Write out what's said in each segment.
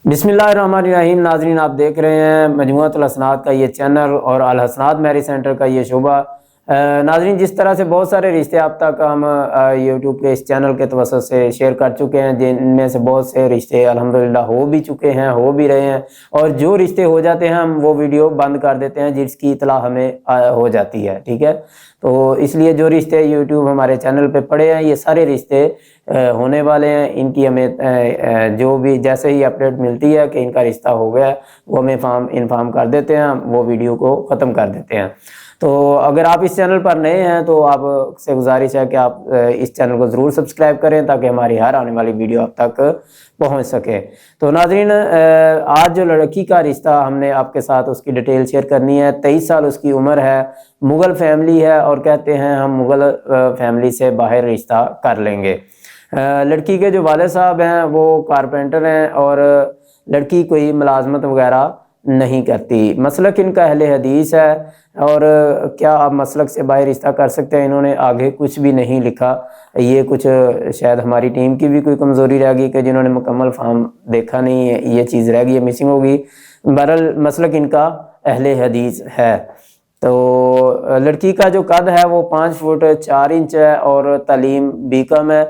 बिस्मिल्लाहिर्रहमानिर्रहीम। नाजरीन, आप देख रहे हैं मजमुअतुल हसनात का ये चैनल और अल हसनात मैरिज सेंटर का ये शोबा। नाजरीन, जिस तरह से बहुत सारे रिश्ते अब तक हम यूट्यूब के इस चैनल के तवज्जुह से शेयर कर चुके हैं, जिनमें से बहुत से रिश्ते अल्हम्दुलिल्लाह हो भी चुके हैं, हो भी रहे हैं, और जो रिश्ते हो जाते हैं हम वो वीडियो बंद कर देते हैं जिसकी इतला हमें हो जाती है। ठीक है, तो इसलिए जो रिश्ते यूट्यूब हमारे चैनल पे पड़े हैं ये सारे रिश्ते होने वाले हैं। इनकी हमें जो भी जैसे ही अपडेट मिलती है कि इनका रिश्ता हो गया वो हमें इन्फॉर्म कर देते हैं, हम वो वीडियो को ख़त्म कर देते हैं। तो अगर आप इस चैनल पर नए हैं तो आपसे गुजारिश है कि आप इस चैनल को ज़रूर सब्सक्राइब करें ताकि हमारी हर आने वाली वीडियो आप तक पहुंच सके। तो नाज़रीन, आज जो लड़की का रिश्ता हमने आपके साथ उसकी डिटेल शेयर करनी है। 23 साल उसकी उम्र है, मुग़ल फैमिली है और कहते हैं हम मुग़ल फैमिली से बाहर रिश्ता कर लेंगे। लड़की के जो वाले साहब हैं वो कारपेंटर हैं और लड़की कोई मुलाजमत वगैरह नहीं करती। मसलक इनका अहले हदीस है और क्या आप मसलक से बाहर रिश्ता कर सकते हैं, इन्होंने आगे कुछ भी नहीं लिखा। ये कुछ शायद हमारी टीम की भी कोई कमज़ोरी रह गई कि जिन्होंने मुकम्मल फॉर्म देखा नहीं है, ये चीज़ रह गई है, मिसिंग होगी। बहरहाल मसलक इनका अहले हदीस है। तो लड़की का जो कद है वो 5 फुट 4 इंच है और तालीम बीकॉम है,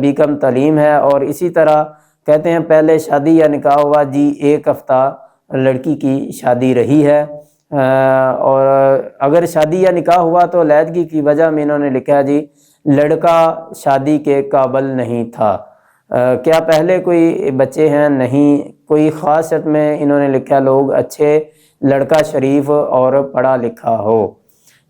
बीकॉम तालीम है। और इसी तरह कहते हैं पहले शादी या निकाह हुआ जी, 1 हफ्ता लड़की की शादी रही है। और अगर शादी या निकाह हुआ तो अलहदगी की वजह में इन्होंने लिखा है जी, लड़का शादी के काबिल नहीं था। क्या पहले कोई बच्चे हैं? नहीं। कोई ख़ास शर्त में इन्होंने लिखा लोग अच्छे, लड़का शरीफ और पढ़ा लिखा हो।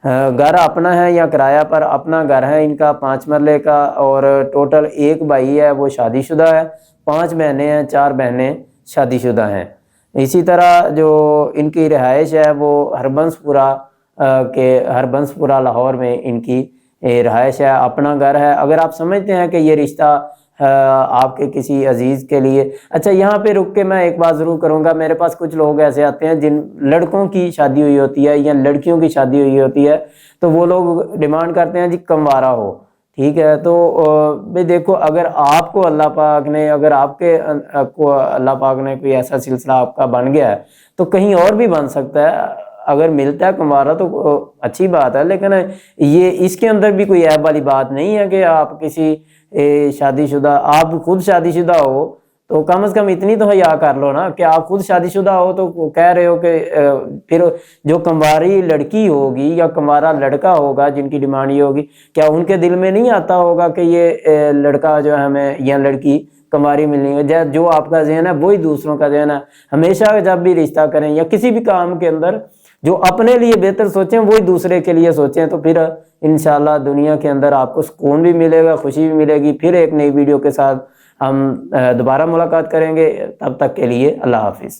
घर अपना है या किराया पर? अपना घर है इनका 5 मरले का और टोटल 1 भाई है वो शादीशुदा है, 5 बहनें हैं, 4 बहनें शादीशुदा हैं। इसी तरह जो इनकी रिहाइश है वो हरबंसपुरा लाहौर में इनकी रिहाइश है, अपना घर है। अगर आप समझते हैं कि ये रिश्ता आपके किसी अजीज़ के लिए, अच्छा यहाँ पे रुक के मैं एक बात ज़रूर करूँगा। मेरे पास कुछ लोग ऐसे आते हैं जिन लड़कों की शादी हुई होती है या लड़कियों की शादी हुई होती है तो वो लोग डिमांड करते हैं जी कंवारा हो। ठीक है, तो भाई देखो, अगर आपको अल्लाह पाक ने, अगर आपके को अल्लाह पाक ने कोई ऐसा सिलसिला आपका बन गया है तो कहीं और भी बन सकता है। अगर मिलता है कुंवारा तो अच्छी बात है, लेकिन ये इसके अंदर भी कोई ऐब वाली बात नहीं है कि आप किसी शादीशुदा, आप खुद शादीशुदा हो तो कम से कम इतनी तो हया कर लो ना कि आप खुद शादीशुदा हो तो कह रहे हो कि फिर जो कंवारी लड़की होगी या कंवारा लड़का होगा जिनकी डिमांड ये होगी, क्या उनके दिल में नहीं आता होगा कि ये लड़का जो है हमें या लड़की कंवारी मिलनी है? जो आपका ज़हन है वही दूसरों का ज़हन है। हमेशा जब भी रिश्ता करें या किसी भी काम के अंदर जो अपने लिए बेहतर सोचें वही दूसरे के लिए सोचें, तो फिर इंशाल्लाह दुनिया के अंदर आपको सुकून भी मिलेगा, खुशी भी मिलेगी। फिर एक नई वीडियो के साथ हम दोबारा मुलाकात करेंगे। तब तक के लिए अल्लाह हाफिज़।